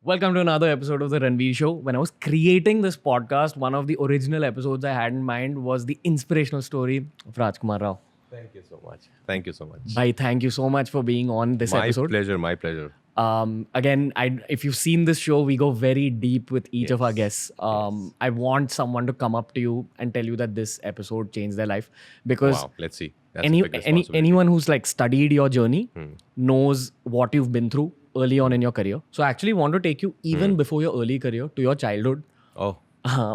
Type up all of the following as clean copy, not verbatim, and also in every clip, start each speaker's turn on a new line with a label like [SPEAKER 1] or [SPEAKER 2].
[SPEAKER 1] Welcome to another episode of The Ranveer Show. When I was creating this podcast, one of the original episodes I had in mind was the inspirational story of Rajkummar Rao.
[SPEAKER 2] Thank you so much. Thank you so much.
[SPEAKER 1] Bhai, thank you so much for being on this
[SPEAKER 2] My
[SPEAKER 1] episode.
[SPEAKER 2] pleasure. My pleasure.
[SPEAKER 1] Again, if you've seen this show, we go very deep with each of our guests. I want someone to come up to you and tell you that this episode changed their life because
[SPEAKER 2] Wow. Let's see. That's a big responsibility.
[SPEAKER 1] anyone who's like studied your journey knows what you've been through early on in your career. So I actually want to take you even before your early career to your childhood.
[SPEAKER 2] Oh.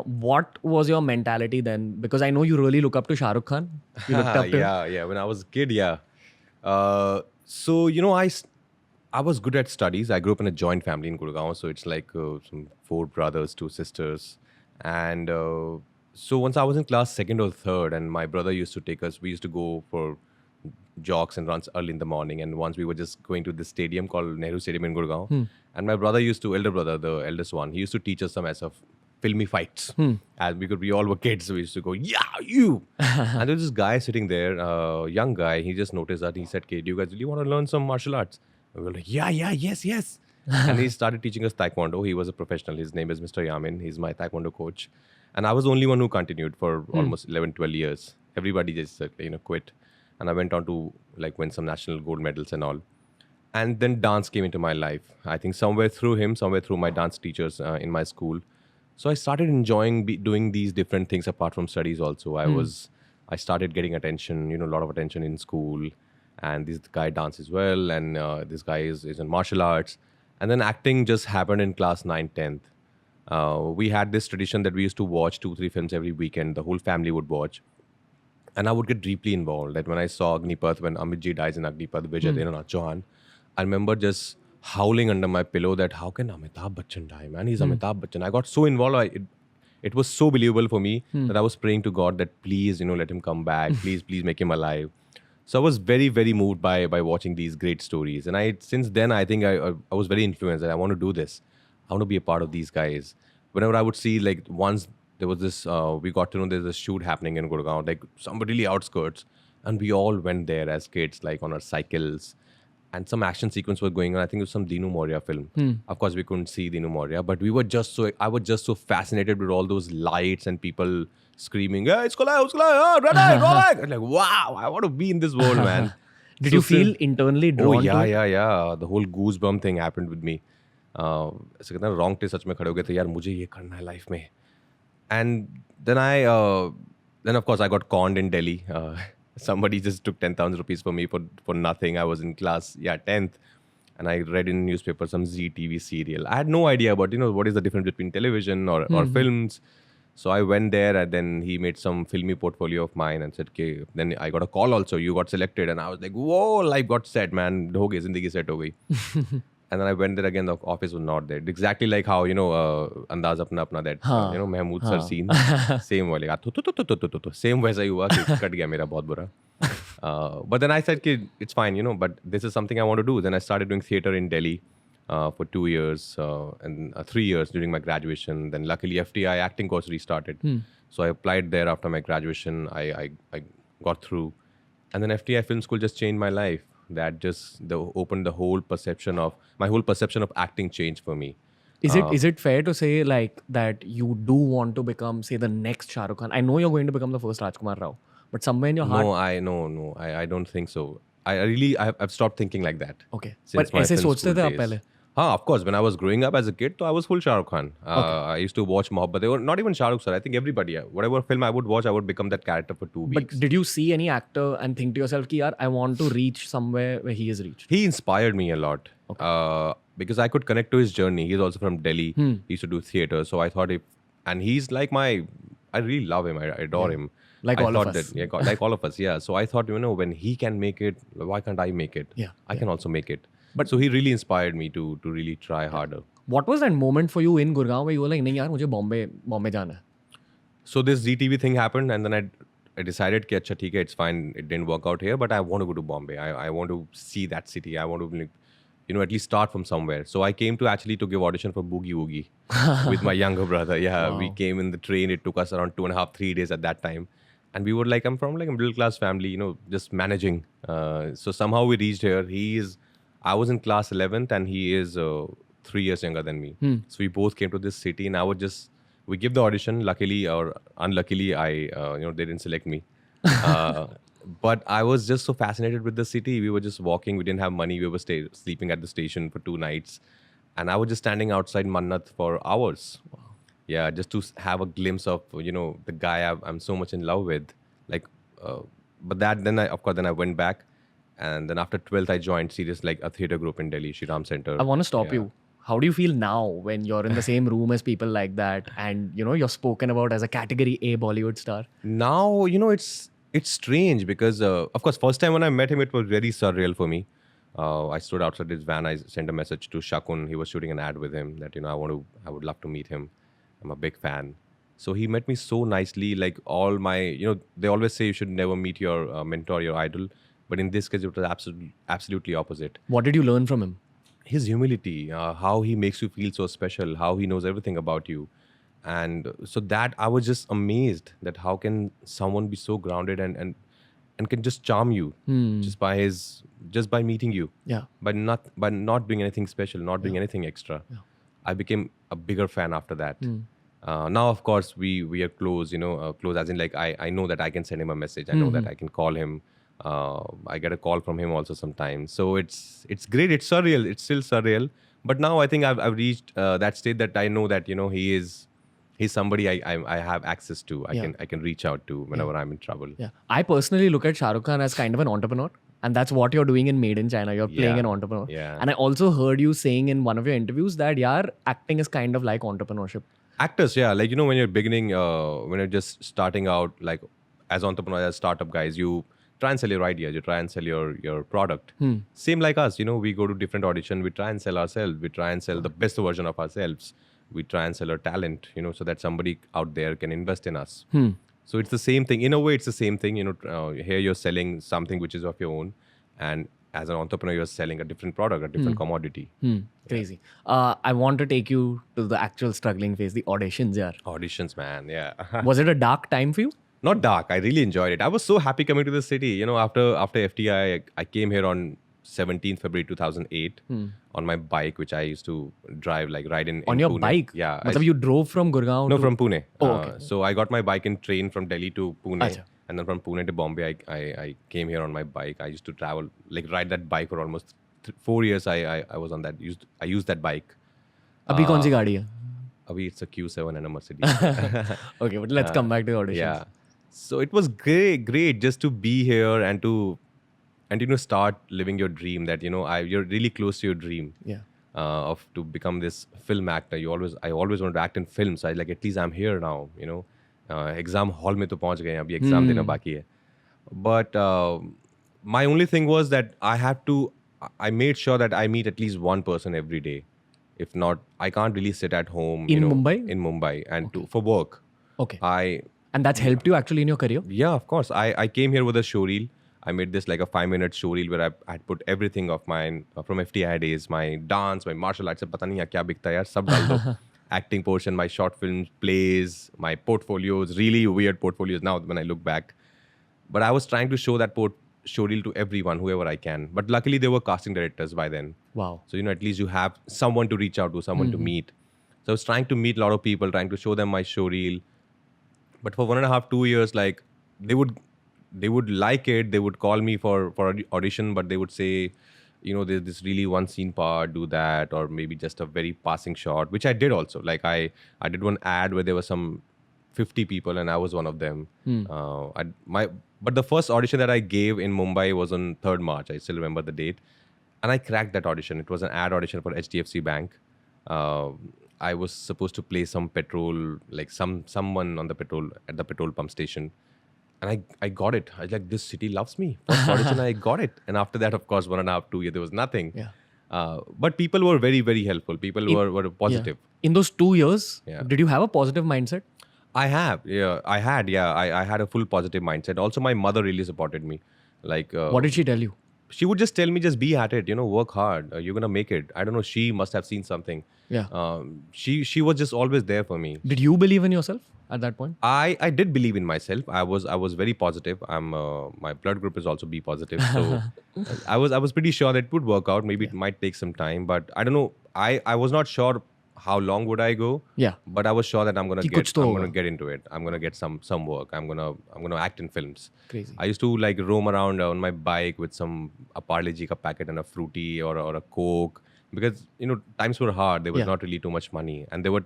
[SPEAKER 1] What was your mentality then? Because I know you really look up to Shahrukh Khan. You looked up to him.
[SPEAKER 2] Yeah. When I was a kid, yeah. I was good at studies. I grew up in a joint family in Gurgaon. So it's like some 4 brothers, 2 sisters. And so once I was in class 2nd or 3rd, and my brother used to take us, we used to go for jogs and runs early in the morning. And once we were just going to this stadium called Nehru Stadium in Gurgaon. And my brother elder brother, the eldest one, he used to teach us some as of filmy fights. And we all were kids, so we used to go, yeah, you. And there was this guy sitting there, young guy. He just noticed that. He said, "Okay, do you guys really want to learn some martial arts?" And we were like, yeah, yes. And he started teaching us Taekwondo. He was a professional. His name is Mr. Yamin. He's my Taekwondo coach. And I was the only one who continued for almost 11, 12 years. Everybody just quit. And I went on to win some national gold medals and all. And then dance came into my life. I think somewhere through him, somewhere through my dance teachers in my school. So I started enjoying doing these different things apart from studies also. I started getting attention, a lot of attention in school. And this guy dances well, and this guy is in martial arts. And then acting just happened in class 9th, 10th. We had this tradition that we used to watch 2-3 films every weekend. The whole family would watch. And I would get deeply involved. That when I saw Agnipath, when Amit ji dies in Agnipath, Vijay Devanath Chauhan, I remember just howling under my pillow that how can Amitabh Bachchan die, man? He's Amitabh Bachchan. I got so involved. It was so believable for me that I was praying to God that please, let him come back. Please make him alive. So I was very, very moved by watching these great stories. And since then, I think I was very influenced that I want to do this. I want to be a part of these guys. Whenever I would see, once there was this, we got to know there's a shoot happening in Gurgaon, some really outskirts. And we all went there as kids, on our cycles. And some action sequence was going on. I think it was some Dinu Moria film. Of course, we couldn't see Dinu Moria. But I was just so fascinated with all those lights and people screaming, hey, usko la, run. Like, wow, I want to be in this world, man.
[SPEAKER 1] Did you feel internally drawn to it?
[SPEAKER 2] Yeah. The whole goosebump thing happened with me. ऐसे कहते हैं wrong सच में खड़े हो गए थे यार मुझे ये करना है life में. And then of course I got conned in Delhi. Somebody just took 10,000 rupees for me for nothing. I was in class 10th, and I read in newspaper some Zee TV serial. I had no idea about what is the difference between television or films. So I went there, and then he made some filmy portfolio of mine and said, okay. Then I got a call also. You got selected, and I was like, whoa, life got set, man. Ho gayi, zindagi set ho gayi. And then I went there again. The office was not there. Exactly like how Andaz Apna Apna that Mahmood sir scene. Same wale. Same वैसा ही हुआ कि cut गया मेरा बहुत बुरा. But then I said कि it's fine, but this is something I want to do. Then I started doing theatre in Delhi for 2 years and 3 years during my graduation. Then luckily FTI acting course restarted. So I applied there after my graduation. I got through. And then FTI Film School just changed my life. That just opened the whole perception of acting changed for me.
[SPEAKER 1] Is it fair to say that you do want to become, say, the next Shahrukh Khan? I know you're going to become the first Rajkummar Rao, but somewhere in your heart.
[SPEAKER 2] No, I don't think so. I've stopped thinking like that.
[SPEAKER 1] Okay. But ऐसे सोचते थे आप पहले?
[SPEAKER 2] Of course. When I was growing up as a kid, I was full Shahrukh Khan. I used to watch Mohabbat. Or not even Shahrukh sir. I think everybody. Whatever film I would watch, I would become that character for 2 weeks.
[SPEAKER 1] But did you see any actor and think to yourself, "Ki yaar, I want to reach somewhere where he has reached"?
[SPEAKER 2] He inspired me a lot. Okay. Because I could connect to his journey. He's also from Delhi. He used to do theatre. So I thought and he's like I really love him. I adore him.
[SPEAKER 1] Like all of us.
[SPEAKER 2] Like all of us. Yeah. So I thought, when he can make it, why can't I make it?
[SPEAKER 1] Yeah.
[SPEAKER 2] I can also make it. But so he really inspired me to really try harder.
[SPEAKER 1] What was that moment for you in Gurgaon where you were like, "नहीं यार, मुझे Bombay जाना है"?
[SPEAKER 2] So this ZTV thing happened, and then I decided कि अच्छा ठीक है, it's fine. It didn't work out here, but I want to go to Bombay. I want to see that city. I want to at least start from somewhere. So I came to give audition for Boogie Woogie with my younger brother. Yeah, wow. We came in the train. It took us around 2.5, 3 days at that time. And we were I'm from a middle class family, just managing. So somehow we reached here. I was in class 11th and he is 3 years younger than me. So we both came to this city, and we give the audition. Luckily or unluckily, they didn't select me. But I was just so fascinated with the city. We were just walking. We didn't have money. We were sleeping at the station for 2 nights. And I was just standing outside Mannat for hours. Wow. Yeah, just to have a glimpse of, the guy I'm so much in love with. Like, but then I went back. And then after 12th, I joined Sirius, like a theatre group in Delhi, Shri Ram Center.
[SPEAKER 1] I want to stop you. How do you feel now when you're in the same room as people like that and, you're spoken about as a category A Bollywood star?
[SPEAKER 2] Now, it's strange because, of course, first time when I met him, it was very surreal for me. I stood outside his van. I sent a message to Shakun. He was shooting an ad with him that, I would love to meet him. I'm a big fan. So he met me so nicely. Like all my, they always say you should never meet your mentor, your idol. But in this case, it was absolutely opposite.
[SPEAKER 1] What did you learn from him?
[SPEAKER 2] His humility, how he makes you feel so special, how he knows everything about you. And so that I was just amazed that how can someone be so grounded and can just charm you just by meeting you.
[SPEAKER 1] Yeah.
[SPEAKER 2] By not doing anything special, not doing anything extra. Yeah. I became a bigger fan after that. Now, of course, we are close, close as in like I know that I can send him a message. I know that I can call him. I get a call from him also sometimes. So it's great. It's surreal. It's still surreal. But now I think I've reached that state that I know that, he's somebody I have access to. I can reach out to whenever I'm in trouble.
[SPEAKER 1] Yeah. I personally look at Shahrukh Khan as kind of an entrepreneur. And that's what you're doing in Made in China. You're playing an entrepreneur.
[SPEAKER 2] Yeah.
[SPEAKER 1] And I also heard you saying in one of your interviews that, acting is kind of like entrepreneurship.
[SPEAKER 2] Actors, yeah. Like, when you're beginning, when you're just starting out, like as entrepreneurs, as startup guys, you try and sell your idea. You try and sell your product. Same like us, we go to different auditions. We try and sell ourselves. We try and sell the best version of ourselves. We try and sell our talent, so that somebody out there can invest in us. So it's the same thing. In a way, it's the same thing. Here you're selling something which is of your own. And as an entrepreneur, you're selling a different product, a different commodity.
[SPEAKER 1] Crazy. I want to take you to the actual struggling phase, the auditions, yaar.
[SPEAKER 2] Auditions, man. Yeah.
[SPEAKER 1] Was it a dark time for you?
[SPEAKER 2] Not dark. I really enjoyed it. I was so happy coming to the city. After FTI, I came here on 17th February 2008 on my bike, which I used to drive, like ride in
[SPEAKER 1] on your
[SPEAKER 2] Pune.
[SPEAKER 1] Bike?
[SPEAKER 2] Yeah.
[SPEAKER 1] So you drove from Gurgaon?
[SPEAKER 2] No, from Pune.
[SPEAKER 1] Oh, okay.
[SPEAKER 2] So I got my bike in train from Delhi to Pune.
[SPEAKER 1] Achha.
[SPEAKER 2] And then from Pune to Bombay, I came here on my bike. I used to travel, like ride that bike for almost 4 years. I was on that. I used that bike.
[SPEAKER 1] Abhi kaun si gaadi hai?
[SPEAKER 2] Abhi it's a Q7 and a Mercedes.
[SPEAKER 1] Okay, but let's come back to the auditions.
[SPEAKER 2] Yeah. So it was great just to be here and to start living your dream. That you're really close to your dream.
[SPEAKER 1] Yeah.
[SPEAKER 2] Of to become this film actor. I always wanted to act in films. So I like at least I'm here now. Exam hall में तो पहुंच गए हैं अभी exam देना बाकी है. But my only thing was that I made sure that I meet at least one person every day. If not, I can't really sit at home.
[SPEAKER 1] In Mumbai?
[SPEAKER 2] In Mumbai and for work.
[SPEAKER 1] Okay.
[SPEAKER 2] And
[SPEAKER 1] that's helped you actually in your career?
[SPEAKER 2] Yeah, of course. I came here with a showreel. I made this like a 5-minute showreel where I had put everything of mine from FTI days, my dance, my martial arts. पता नहीं यहाँ क्या बिकता है यार, सब डाल दो. Acting portion, my short films, plays, my portfolios, really weird portfolios now when I look back. But I was trying to show that showreel to everyone, whoever I can. But luckily there were casting directors by then.
[SPEAKER 1] Wow.
[SPEAKER 2] So, at least you have someone to reach out to, someone to meet. So I was trying to meet a lot of people, trying to show them my showreel. But for 1.5, 2 years, like they would like it. They would call me for audition, but they would say, there's this really one scene part, do that, or maybe just a very passing shot, which I did also. Like I did one ad where there were some 50 people and I was one of them. But the first audition that I gave in Mumbai was on 3rd March. I still remember the date. And I cracked that audition. It was an ad audition for HDFC Bank. I was supposed to play some petrol, like someone on the petrol at the petrol pump station. And I got it. I was like, this city loves me. First audition, I got it. And after that, of course, 1.5, 2 years, there was nothing.
[SPEAKER 1] Yeah.
[SPEAKER 2] But people were very, very helpful. People were positive.
[SPEAKER 1] Yeah. In those 2 years, did you have a positive mindset?
[SPEAKER 2] I have. Yeah, I had. Yeah, I had a full positive mindset. Also, my mother really supported me. Like,
[SPEAKER 1] what did she tell you?
[SPEAKER 2] She would just tell me, just be at it, work hard. You're going to make it. I don't know. She must have seen something.
[SPEAKER 1] Yeah.
[SPEAKER 2] She was just always there for me.
[SPEAKER 1] Did you believe in yourself at that point?
[SPEAKER 2] I did believe in myself. I was very positive. My blood group is also B positive. So I was pretty sure that it would work out. Maybe it might take some time, but I don't know. I was not sure how long would I go.
[SPEAKER 1] Yeah.
[SPEAKER 2] But I was sure that I'm
[SPEAKER 1] कि कुछ तो
[SPEAKER 2] gonna
[SPEAKER 1] होगा.
[SPEAKER 2] get into it. I'm gonna get some work. I'm gonna act in films.
[SPEAKER 1] Crazy.
[SPEAKER 2] I used to like roam around on my bike with a Parle G ka packet and a fruity or a Coke, because times were hard. There was
[SPEAKER 1] Yeah.
[SPEAKER 2] not really too much money, and there were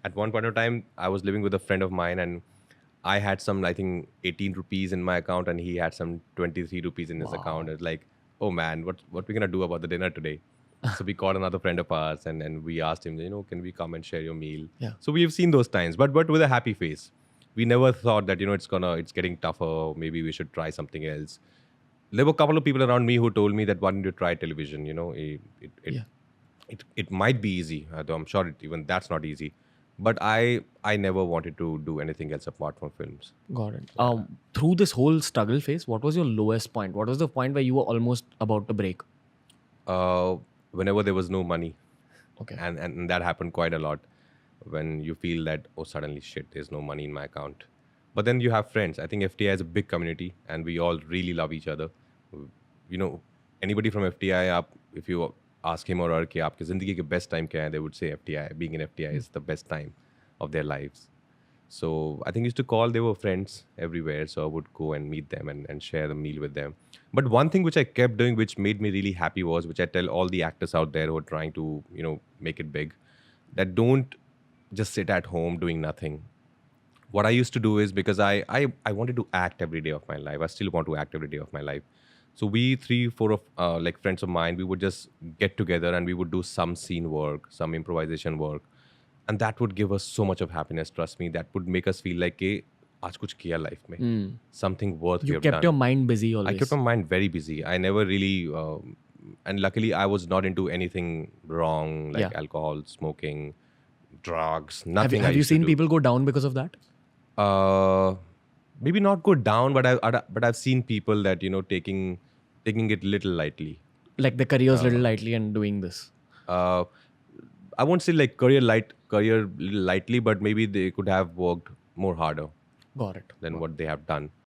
[SPEAKER 2] at one point of time I was living with a friend of mine, and I had some, I think, 18 rupees in my account, and he had some 23 rupees in his account. It's like, oh man, what we gonna do about the dinner today? So we called another friend of ours, and we asked him, can we come and share your meal?
[SPEAKER 1] Yeah.
[SPEAKER 2] So we've seen those times, but with a happy face. We never thought that it's getting tougher. Maybe we should try something else. There were a couple of people around me who told me that why don't you try television?
[SPEAKER 1] Yeah.
[SPEAKER 2] It might be easy, though I'm sure even that's not easy. But I never wanted to do anything else apart from films.
[SPEAKER 1] Got it. Through this whole struggle phase, what was your lowest point? What was the point where you were almost about to break?
[SPEAKER 2] Whenever there was no money.
[SPEAKER 1] Okay.
[SPEAKER 2] And that happened quite a lot, when you feel that, oh, suddenly shit, there's no money in my account. But then you have friends. I think FTI is a big community, and we all really love each other. Anybody from FTI, if you ask him or her कि आपकी ज़िंदगी के best time क्या है, they would say FTI. Being in FTI is the best time of their lives. So I think I used to call, they were friends everywhere. So I would go and meet them and share the meal with them. But one thing which I kept doing, which made me really happy, was, which I tell all the actors out there who are trying to, make it big, that don't just sit at home doing nothing. What I used to do is, because I wanted to act every day of my life. I still want to act every day of my life. So we 3-4 of like friends of mine, we would just get together and we would do some scene work, some improvisation work. And that would give us so much of happiness, trust me. That would make us feel like, hey, aaj kuch kiya life mein. Something worth we
[SPEAKER 1] You
[SPEAKER 2] have
[SPEAKER 1] kept
[SPEAKER 2] done.
[SPEAKER 1] your mind busy always.
[SPEAKER 2] I kept my mind very busy. I never really, and luckily I was not into anything wrong, like alcohol, smoking, drugs, nothing.
[SPEAKER 1] Have you seen people go down because of that?
[SPEAKER 2] Maybe not go down, but I've seen people that taking it little lightly.
[SPEAKER 1] Like the careers little lightly and doing this.
[SPEAKER 2] I won't say like career little lightly, but maybe they could have worked more harder
[SPEAKER 1] Got it.
[SPEAKER 2] than what they have done.